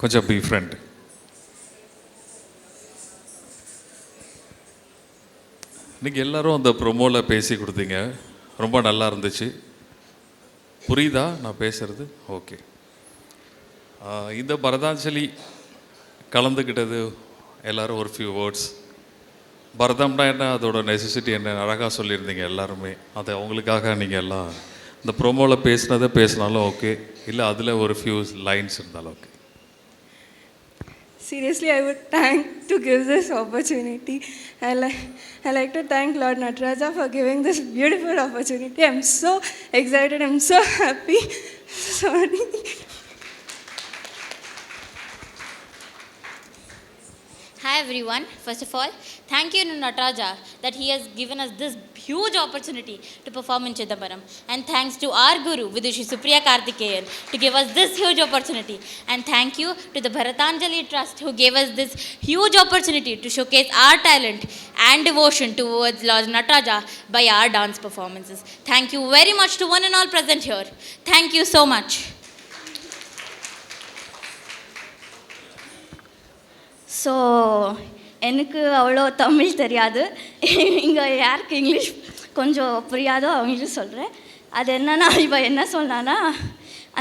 கொஞ்சம் B friend. நீங்கள் எல்லோரும் அந்த ப்ரொமோவில் பேசி கொடுத்தீங்க, ரொம்ப நல்லா இருந்துச்சு. புரியுதா நான் பேசுகிறது? ஓகே. இந்த பரதாஞ்சலி கலந்துக்கிட்டது எல்லோரும் ஒரு ஃபியூ வேர்ட்ஸ். பரதம்னா என்ன, அதோட நெசசிட்டி என்ன அழகாக சொல்லியிருந்தீங்க எல்லாருமே. அதை அவங்களுக்காக நீங்கள் எல்லாம் இந்த ப்ரோமோவில் பேசினாலும் ஓகே, இல்லை அதில் ஒரு ஃபியூ லைன்ஸ் இருந்தாலும் okay. Seriously, I would thank to give this opportunity. I like to thank Lord Nataraja for giving this beautiful opportunity. I'm so excited. I'm so happy. Sorry. Hi everyone. First of all, thank you to Nataraja that he has given us this huge opportunity to perform in Chidambaram. And thanks to our Guru, Vidushi Supriya Karthikeyan, to give us this huge opportunity. And thank you to the Bharatanjali Trust who gave us this huge opportunity to showcase our talent and devotion towards Lord Nataraja by our dance performances. Thank you very much to one and all present here. Thank you so much. So எனக்கு அவ்வளோ தமிழ் தெரியாது. இங்கே யாருக்கு English கொஞ்சம் புரியாதோ அவங்களுக்கு சொல்கிறேன். அது என்னன்னா, இவன் என்ன சொன்னான்னா,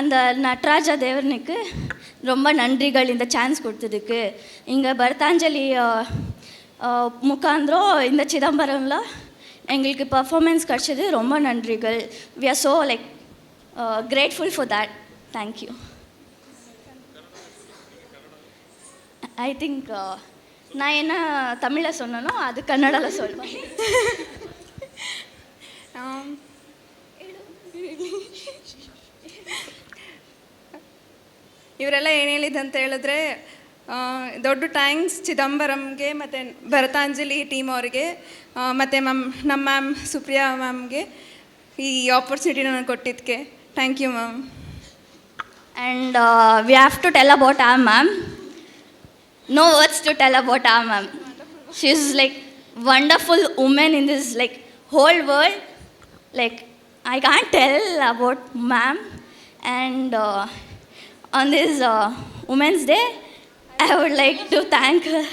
அந்த நடராஜா தேவனுக்கு ரொம்ப நன்றிகள் இந்த சான்ஸ் கொடுத்ததுக்கு. இங்கே பரதாஞ்சலி முகாந்திரம் இந்த சிதம்பரம்ல எங்களுக்கு பர்ஃபார்மன்ஸ் கிடச்சது, ரொம்ப நன்றிகள். We are so like grateful for that. Thank you. I think நான் என்ன தமிழில் சொன்னனோ அது கன்னடாவில் சொல்வேன். ಇವರೆಲ್ಲ ಏನು ಹೇಳಿದಂತ ಹೇಳಿದ್ರೆ, ದೊಡ್ಡ ಥ್ಯಾಂಕ್ಸ್ ಚಿದಂಬರಂಗೆ ಮತ್ತು ಭರತಾಂಜಲಿ ಟೀಮ್ ಅವ್ರಿಗೆ ಮತ್ತು ನಮ್ಮ ಮ್ಯಾಮ್ ಸುಪ್ರಿಯಾ ಮ್ಯಾಮ್ಗೆ ಈ ಆಪರ್ಚುನಿಟಿ ನನಗೆ ಕೊಟ್ಟಿದ್ದಕ್ಕೆ thank you ma'am. And we have to tell about our ma'am. No words to tell about our ma'am. She is like wonderful woman in this like whole world. Like I can't tell about ma'am. And on this Women's Day, I would like to thank her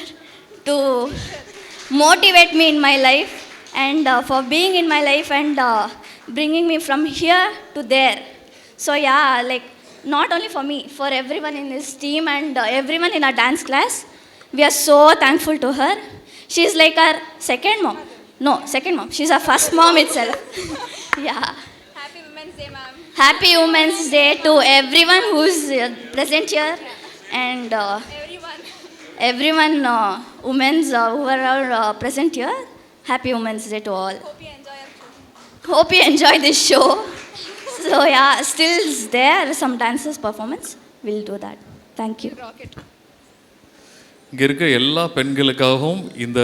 to motivate me in my life and for being in my life and bringing me from here to there. So yeah, like not only for me, for everyone in this team and everyone in our dance class. We are so thankful to her. She is like our second mom. No, second mom. She's our first mom itself. Yeah. Happy Women's Day, ma'am. Happy Women's Day to everyone who's present here and everyone women's who are all present here. Happy Women's Day to all. Hope you enjoy this show. So yeah, still there some dances performance. We'll do that. Thank you. இங்கே இருக்க எல்லா பெண்களுக்காகவும் இந்த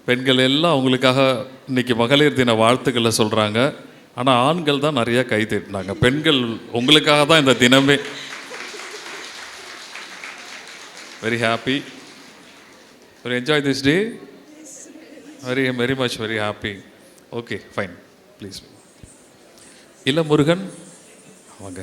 பெண்கள் எல்லாம் அவங்களுக்காக இன்றைக்கி மகளிர் தின வாழ்த்துக்களை சொல்கிறாங்க. ஆனால் ஆண்கள் தான் நிறையா கை தட்டினாங்க. பெண்கள் உங்களுக்காக தான் இந்த தினமே. Very happy. Very enjoy this day. Very very much very happy. Okay fine please. இல்லை முருகன் வாங்க.